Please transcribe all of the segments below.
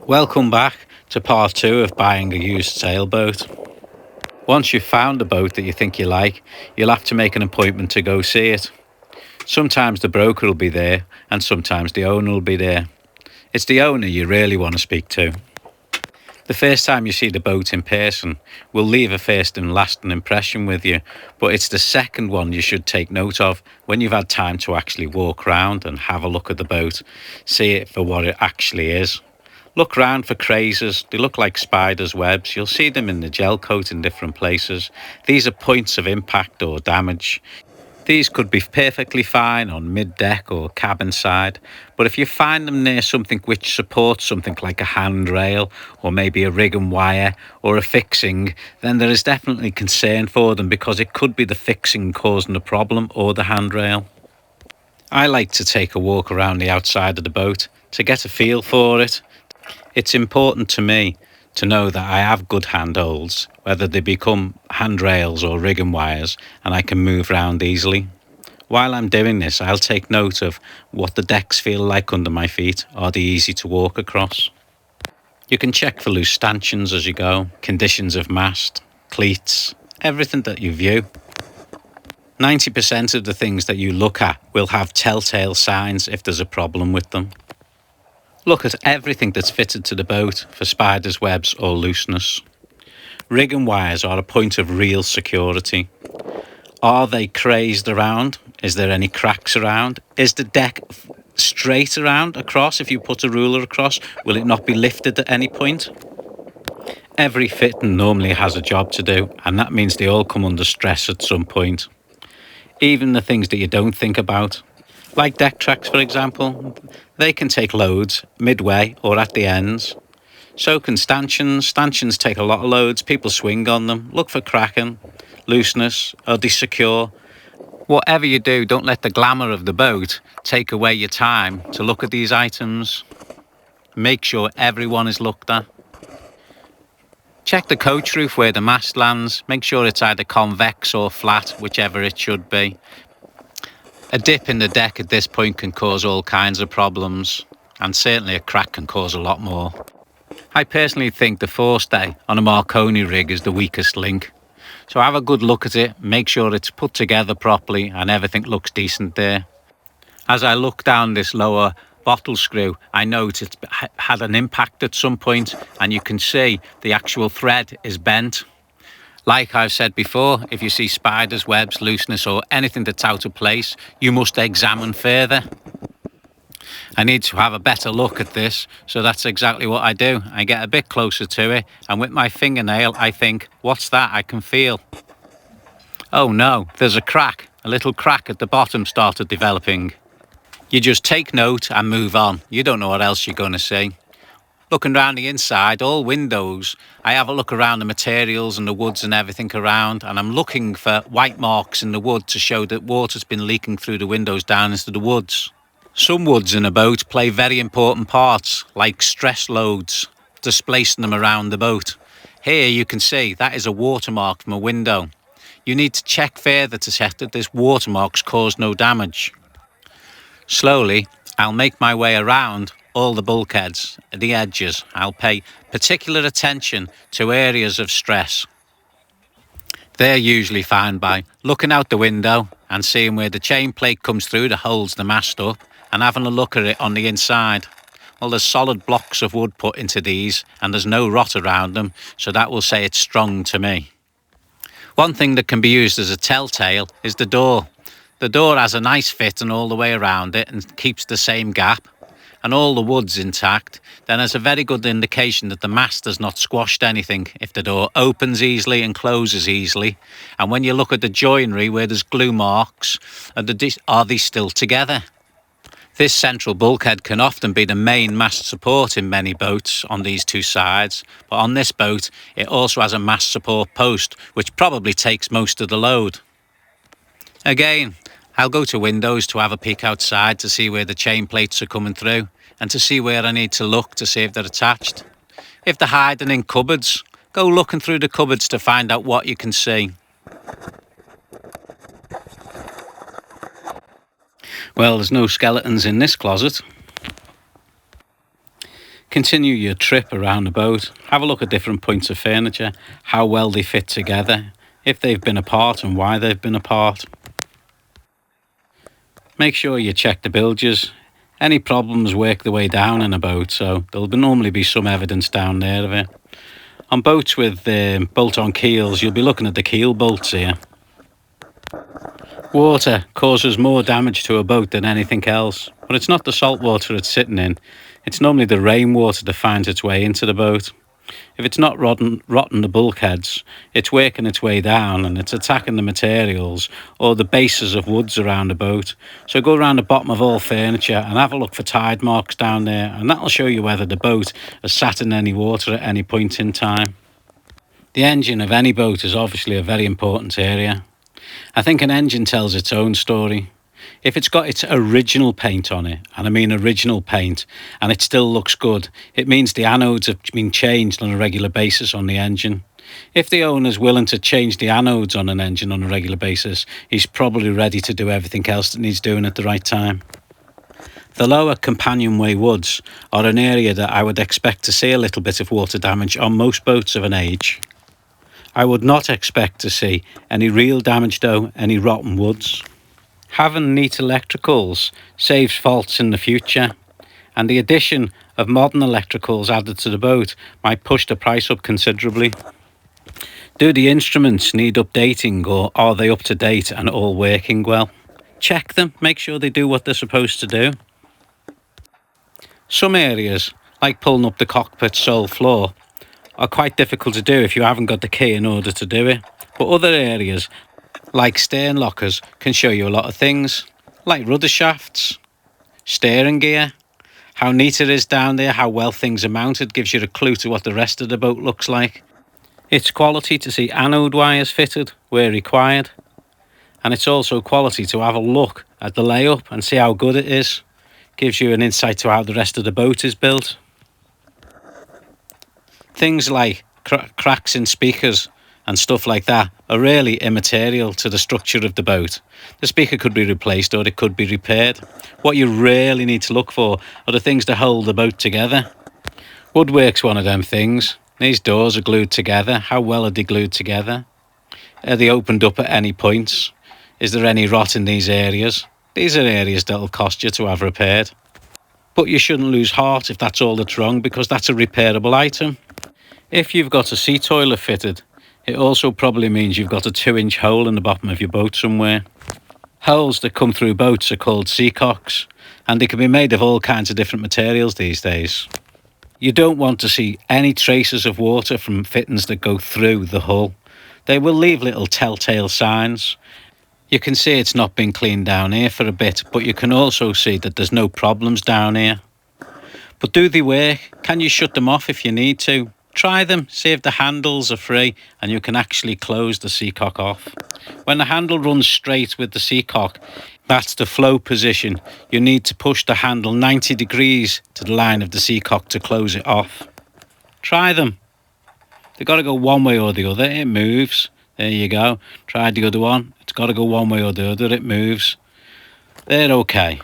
Welcome back to part 2 of buying a used sailboat. Once you've found a boat that you think you like, you'll have to make an appointment to go see it. Sometimes the broker will be there and sometimes the owner will be there. It's the owner you really want to speak to. The first time you see the boat in person will leave a first and lasting impression with you, but it's the second one you should take note of when you've had time to actually walk around and have a look at the boat, see it for what it actually is. Look round for crazes. They look like spiders' webs. You'll see them in the gel coat in different places. These are points of impact or damage. These could be perfectly fine on mid-deck or cabin side, but if you find them near something which supports something like a handrail or maybe a rig and wire or a fixing, then there is definitely concern for them because it could be the fixing causing the problem or the handrail. I like to take a walk around the outside of the boat to get a feel for it. It's important to me to know that I have good handholds, whether they become handrails or rig and wires, and I can move around easily. While I'm doing this, I'll take note of what the decks feel like under my feet. Are they easy to walk across? You can check for loose stanchions as you go, conditions of mast, cleats, everything that you view. 90% of the things that you look at will have telltale signs if there's a problem with them. Look at everything that's fitted to the boat for spiders' webs or looseness. Rig and wires are a point of real security. Are they crazed around? Is there any cracks around? Is the deck straight around across? If you put a ruler across, will it not be lifted at any point? Every fitting normally has a job to do, and that means they all come under stress at some point. Even the things that you don't think about. Like deck tracks, for example, they can take loads midway or at the ends. So can stanchions. Stanchions take a lot of loads. People swing on them. Look for cracking, looseness, are they secure? Whatever you do, don't let the glamour of the boat take away your time to look at these items. Make sure everyone is looked at. Check the coach roof where the mast lands. Make sure it's either convex or flat, whichever it should be. A dip in the deck at this point can cause all kinds of problems, and certainly a crack can cause a lot more. I personally think the forestay on a Marconi rig is the weakest link. So have a good look at it, make sure it's put together properly and everything looks decent there. As I look down this lower bottle screw, I note it's had an impact at some point, and you can see the actual thread is bent. Like I've said before, if you see spiders, webs, looseness or anything that's out of place, you must examine further. I need to have a better look at this, so that's exactly what I do. I get a bit closer to it, and with my fingernail I think, what's that I can feel? Oh no, there's a crack. A little crack at the bottom started developing. You just take note and move on. You don't know what else you're going to see. Looking around the inside, all windows, I have a look around the materials and the woods and everything around, and I'm looking for white marks in the wood to show that water's been leaking through the windows down into the woods. Some woods in a boat play very important parts, like stress loads, displacing them around the boat. Here you can see that is a watermark from a window. You need to check further to check that this watermark's caused no damage. Slowly, I'll make my way around all the bulkheads, the edges. I'll pay particular attention to areas of stress. They're usually found by looking out the window and seeing where the chain plate comes through that holds the mast up and having a look at it on the inside. Well, there's solid blocks of wood put into these and there's no rot around them, so that will say it's strong to me. One thing that can be used as a telltale is the door. The door has a nice fit and all the way around it and keeps the same gap, and all the wood's intact, then there's a very good indication that the mast has not squashed anything if the door opens easily and closes easily. And when you look at the joinery where there's glue marks, are they still together? This central bulkhead can often be the main mast support in many boats on these two sides, but on this boat it also has a mast support post which probably takes most of the load. Again, I'll go to windows to have a peek outside to see where the chain plates are coming through and to see where I need to look to see if they're attached. If they're hiding in cupboards, go looking through the cupboards to find out what you can see. Well, there's no skeletons in this closet. Continue your trip around the boat. Have a look at different points of furniture, how well they fit together, if they've been apart and why they've been apart. Make sure you check the bilges. Any problems work their way down in a boat, so there'll normally be some evidence down there of it. On boats with bolt-on keels, you'll be looking at the keel bolts here. Water causes more damage to a boat than anything else, but it's not the salt water it's sitting in. It's normally the rainwater that finds its way into the boat. If it's not rotting the bulkheads, it's working its way down and it's attacking the materials or the bases of woods around the boat. So go around the bottom of all furniture and have a look for tide marks down there, and that'll show you whether the boat has sat in any water at any point in time. The engine of any boat is obviously a very important area. I think an engine tells its own story. If it's got its original paint on it, and I mean original paint, and it still looks good, it means the anodes have been changed on a regular basis on the engine. If the owner's willing to change the anodes on an engine on a regular basis, he's probably ready to do everything else that needs doing at the right time. The lower companionway woods are an area that I would expect to see a little bit of water damage on most boats of an age. I would not expect to see any real damage though, any rotten woods. Having neat electricals saves faults in the future, and the addition of modern electricals added to the boat might push the price up considerably. Do the instruments need updating, or are they up to date and all working well? Check them, make sure they do what they're supposed to do. Some areas, like pulling up the cockpit sole floor, are quite difficult to do if you haven't got the key in order to do it, but other areas, like stern lockers, can show you a lot of things, like rudder shafts, steering gear. How neat it is down there, how well things are mounted, gives you a clue to what the rest of the boat looks like. It's quality to see anode wires fitted where required, and it's also quality to have a look at the layup and see how good it is. Gives you an insight to how the rest of the boat is built. Things like cracks in speakers and stuff like that are really immaterial to the structure of the boat. The speaker could be replaced or it could be repaired. What you really need to look for are the things that hold the boat together. Woodwork's one of them things. These doors are glued together. How well are they glued together? Are they opened up at any points? Is there any rot in these areas? These are areas that will cost you to have repaired. But you shouldn't lose heart if that's all that's wrong, because that's a repairable item. If you've got a sea toilet fitted, it also probably means you've got a 2-inch hole in the bottom of your boat somewhere. Holes that come through boats are called seacocks, and they can be made of all kinds of different materials these days. You don't want to see any traces of water from fittings that go through the hull. They will leave little telltale signs. You can see it's not been cleaned down here for a bit, but you can also see that there's no problems down here. But do they work? Can you shut them off if you need to? Try them, see if the handles are free and you can actually close the seacock off. When the handle runs straight with the seacock, that's the flow position. You need to push the handle 90 degrees to the line of the seacock to close it off. Try them. They've got to go one way or the other. It moves. There you go. Try the other one. It's got to go one way or the other. It moves. They're okay.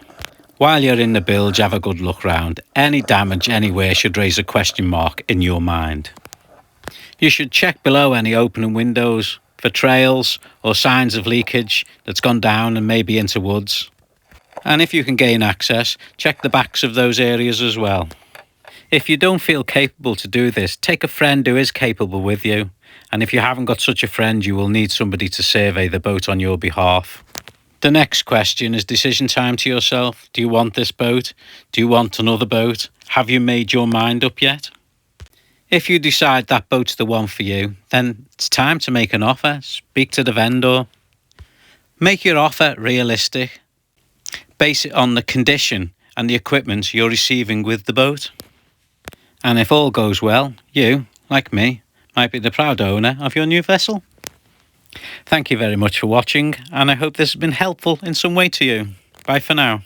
While you're in the bilge, have a good look round. Any damage anywhere should raise a question mark in your mind. You should check below any opening windows for trails or signs of leakage that's gone down and maybe into woods. And if you can gain access, check the backs of those areas as well. If you don't feel capable to do this, take a friend who is capable with you. And if you haven't got such a friend, you will need somebody to survey the boat on your behalf. The next question is decision time to yourself. Do you want this boat? Do you want another boat? Have you made your mind up yet? If you decide that boat's the one for you, then it's time to make an offer. Speak to the vendor. Make your offer realistic. Base it on the condition and the equipment you're receiving with the boat. And if all goes well, you, like me, might be the proud owner of your new vessel. Thank you very much for watching, and I hope this has been helpful in some way to you. Bye for now.